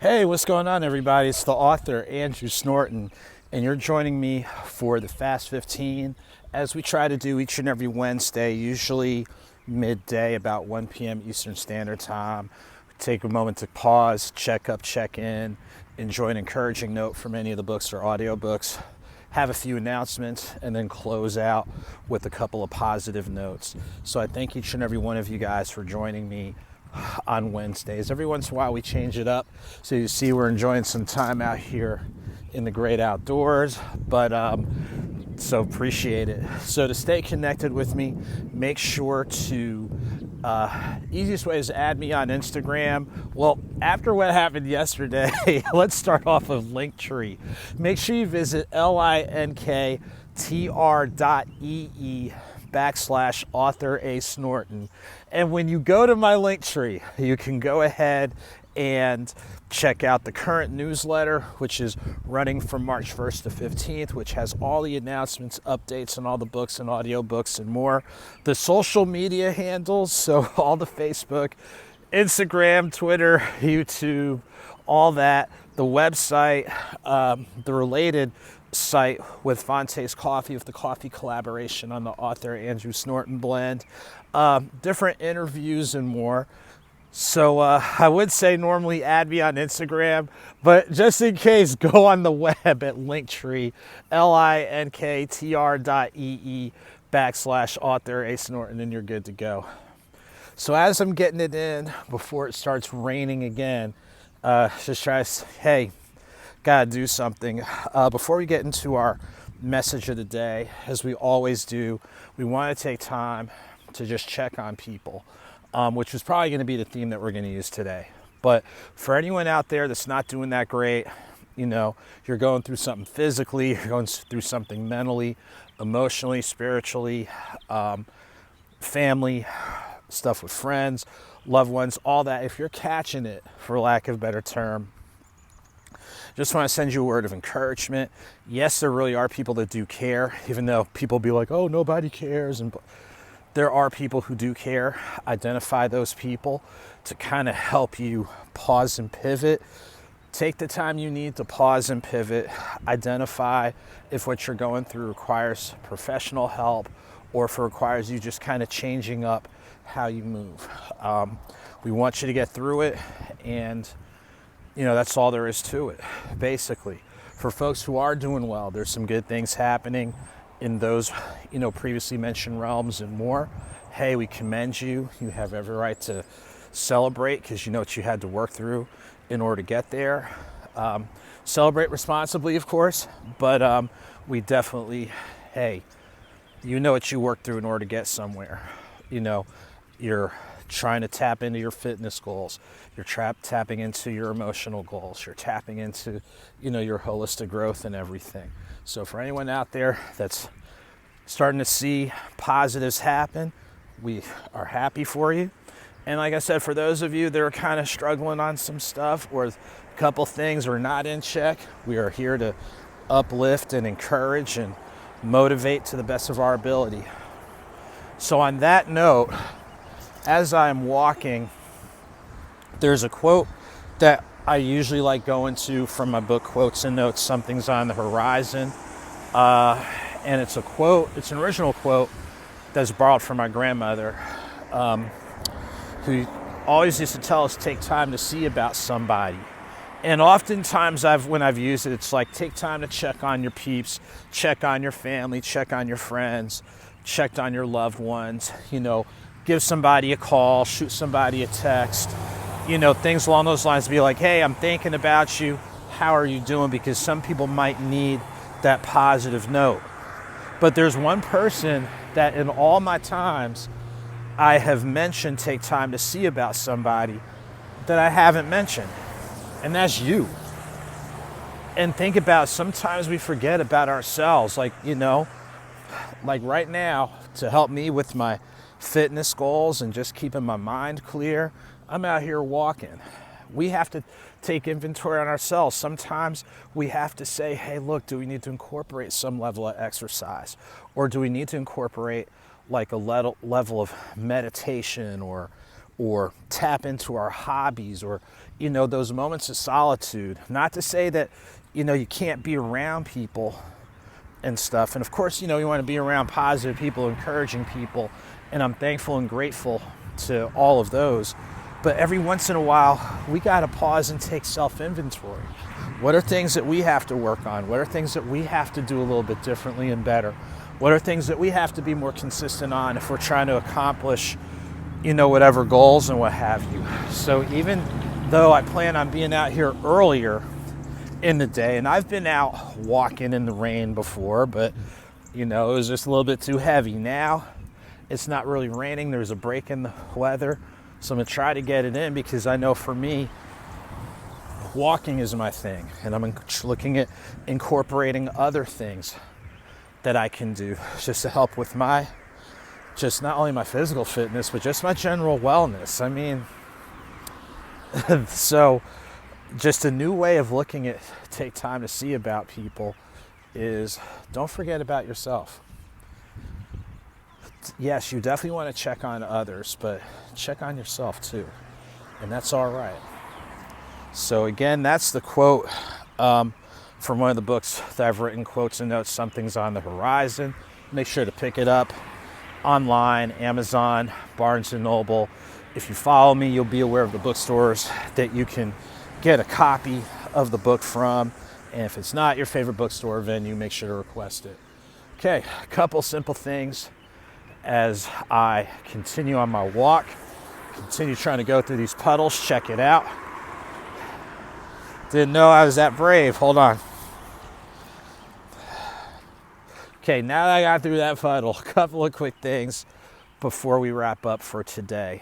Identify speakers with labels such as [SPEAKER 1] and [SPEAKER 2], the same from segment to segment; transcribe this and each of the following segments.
[SPEAKER 1] Hey, what's going on, everybody? It's the author, AuthorASnorton, and you're joining me for the Fast 15, as we try to do each and every Wednesday, usually midday, about 1 p.m. Eastern Standard Time. Take a moment to pause, check up, check in, enjoy an encouraging note from any of the books or audiobooks, have a few announcements, and then close out with a couple of positive notes. So I thank each and every one of you guys for joining me on Wednesdays. Every once in a while we change it up, so you see we're enjoying some time out here in the great outdoors, but so appreciate it. So to stay connected with me, make sure to easiest way is to add me on Instagram. Well, after what happened yesterday, let's start off with Linktr.ee. Make sure you visit linktr.ee/AuthorASnorton. And when you go to my Linktree, you can go ahead and check out the current newsletter, which is running from March 1st to 15th, which has all the announcements, updates on all the books and audiobooks and more. The social media handles, so all the Facebook, Instagram, Twitter, YouTube, all that. The website, the related site with Fonte's Coffee, with the coffee collaboration on the author Andrew Snorton blend, different interviews and more. So I would say normally add me on Instagram, but just in case, go on the web at Linktree, linktr.ee/AuthorASnorton, and you're good to go. So as I'm getting it in before it starts raining again, just try to, hey, gotta do something. Before we get into our message of the day, as we always do, we want to take time to just check on people, which is probably going to be the theme that we're going to use today. But for anyone out there that's not doing that great, you know, you're going through something physically, you're going through something mentally, emotionally, spiritually, family, stuff with friends, loved ones, all that. If you're catching it, for lack of a better term, just want to send you a word of encouragement. Yes, there really are people that do care, even though people be like, oh, nobody cares. And there are people who do care. Identify those people to kind of help you pause and pivot. Take the time you need to pause and pivot. Identify if what you're going through requires professional help, or if it requires you just kind of changing up how you move. We want you to get through it, and you know, that's all there is to it, basically. For folks who are doing well, there's some good things happening in those, you know, previously mentioned realms and more. Hey, we commend you. You have every right to celebrate, because you know what you had to work through in order to get there. Celebrate responsibly, of course, but we definitely, hey, you know what you worked through in order to get somewhere. You know, you're trying to tap into your fitness goals. You're tapping into your emotional goals. You're tapping into, you know, your holistic growth and everything. So for anyone out there that's starting to see positives happen, we are happy for you. And like I said, for those of you that are kind of struggling on some stuff, or a couple things are not in check, we are here to uplift and encourage and motivate to the best of our ability. So on that note, as I'm walking, there's a quote that I usually like going to from my book, Quotes and Notes, Something's on the Horizon. And it's a quote, it's an original quote that's borrowed from my grandmother, who always used to tell us, take time to see about somebody. And oftentimes when I've used it, it's like, take time to check on your peeps, check on your family, check on your friends, check on your loved ones, you know, give somebody a call, shoot somebody a text, you know, things along those lines. Be like, hey, I'm thinking about you. How are you doing? Because some people might need that positive note. But there's one person that in all my times I have mentioned take time to see about somebody that I haven't mentioned, and that's you. And think about, sometimes we forget about ourselves. Like, you know, like right now, to help me with my fitness goals and just keeping my mind clear, I'm out here walking. We have to take inventory on ourselves. Sometimes we have to say, hey, look, do we need to incorporate some level of exercise? Or do we need to incorporate like a level of meditation or or tap into our hobbies, or, those moments of solitude. Not to say that, you can't be around people and stuff. And of course, you want to be around positive people, encouraging people. And I'm thankful and grateful to all of those. But every once in a while, we got to pause and take self-inventory. What are things that we have to work on? What are things that we have to do a little bit differently and better? What are things that we have to be more consistent on if we're trying to accomplish, whatever goals and what have you? So even though I plan on being out here earlier in the day, and I've been out walking in the rain before, but, it was just a little bit too heavy. Now, it's not really raining. There's a break in the weather. So I'm going to try to get it in, because I know for me, walking is my thing. And I'm looking at incorporating other things that I can do just to help with just not only my physical fitness, but just my general wellness. I mean, so just a new way of looking at, take time to see about people is, don't forget about yourself. Yes, you definitely want to check on others, but check on yourself too. And that's all right. So again, that's the quote from one of the books that I've written, Quotes and Notes, Something's on the Horizon. Make sure to pick it up online, Amazon, Barnes & Noble. If you follow me, you'll be aware of the bookstores that you can get a copy of the book from. And if it's not your favorite bookstore venue, make sure to request it. Okay, a couple simple things as I continue on my walk, continue trying to go through these puddles. Check it out. Didn't know I was that brave. Hold on. Okay, now that I got through that puddle, a couple of quick things before we wrap up for today.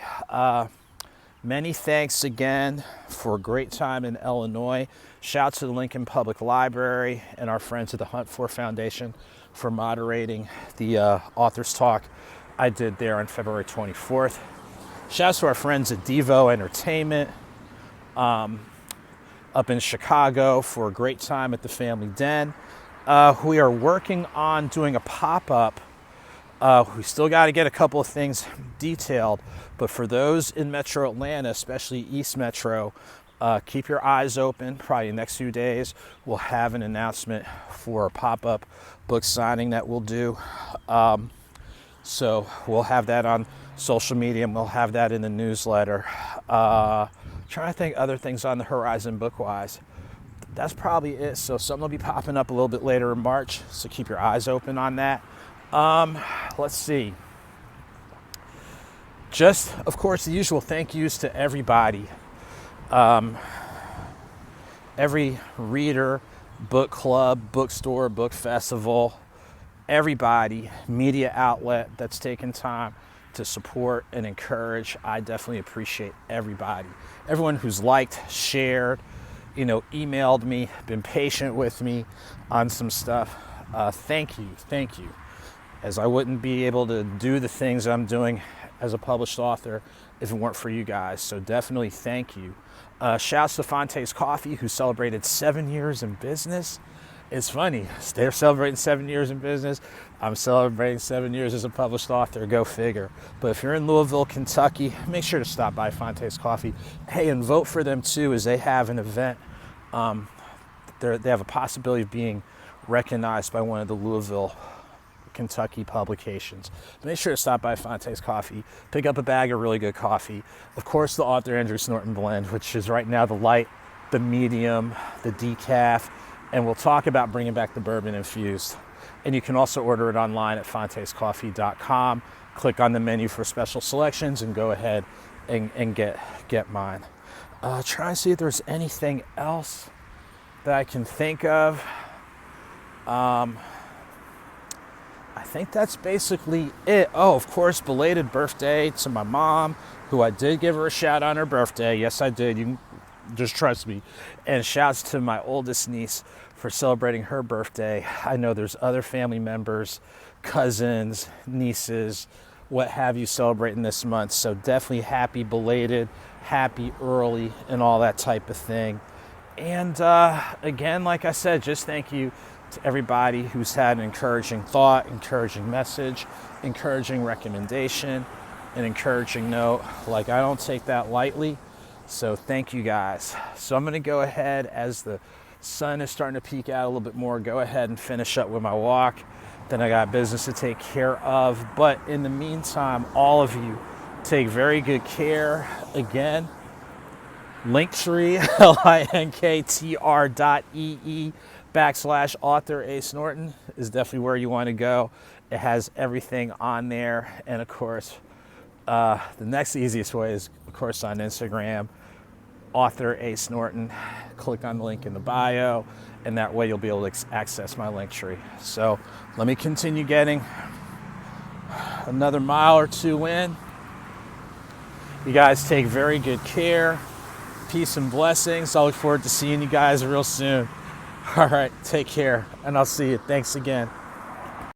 [SPEAKER 1] Many thanks again for a great time in Illinois. Shouts to the Lincoln Public Library and our friends at the Hunt For Foundation for moderating the authors talk I did there on February 24th. Shouts to our friends at Devo Entertainment up in Chicago for a great time at the Family Den. We are working on doing a pop-up. We still got to get a couple of things detailed, but for those in Metro Atlanta, especially East Metro, keep your eyes open. Probably the next few days, we'll have an announcement for a pop-up book signing that we'll do. So we'll have that on social media, and we'll have that in the newsletter. Trying to think other things on the horizon book-wise. That's probably it. So something will be popping up a little bit later in March, so keep your eyes open on that. Let's see. Just, of course, the usual thank yous to everybody. Every reader, book club, bookstore, book festival, everybody, media outlet that's taken time to support and encourage. I definitely appreciate everybody. Everyone who's liked, shared, emailed me, been patient with me on some stuff. Thank you. As I wouldn't be able to do the things I'm doing as a published author if it weren't for you guys. So definitely thank you. Shouts to Fonte's Coffee, who celebrated 7 years in business. It's funny, they're celebrating 7 years in business. I'm celebrating 7 years as a published author, go figure. But if you're in Louisville, Kentucky, make sure to stop by Fonte's Coffee. Hey, and vote for them too, as they have an event. They have a possibility of being recognized by one of the Louisville, Kentucky publications. Make sure to stop by Fonte's Coffee, pick up a bag of really good coffee. Of course, the AuthorASnorton blend, which is right now the light, the medium, the decaf, and we'll talk about bringing back the bourbon infused. And you can also order it online at fontescoffee.com. Click on the menu for special selections and go ahead and get mine. Try and see if there's anything else that I can think of. I think that's basically it. Oh, of course, belated birthday to my mom, who I did give her a shout on her birthday. Yes, I did. You can just trust me. And shouts to my oldest niece for celebrating her birthday. I know there's other family members, cousins, nieces, what have you, celebrating this month. So definitely happy belated, happy early, and all that type of thing. And again, like I said, just thank you to everybody who's had an encouraging thought, encouraging message, encouraging recommendation. an encouraging note. Like, I don't take that lightly. So thank you guys. So I'm gonna go ahead, as the sun is starting to peek out a little bit more, go ahead and finish up with my walk. Then I got business to take care of. But in the meantime, all of you take very good care. Again, Linktree, linktr.ee/AuthorASnorton is definitely where you want to go. It has everything on there. And of course, the next easiest way is, of course, on Instagram, AuthorASnorton. Click on the link in the bio, and that way you'll be able to access my Linktree. So let me continue getting another mile or two in. You guys take very good care. Peace and blessings. I look forward to seeing you guys real soon. All right, take care, and I'll see you. Thanks again.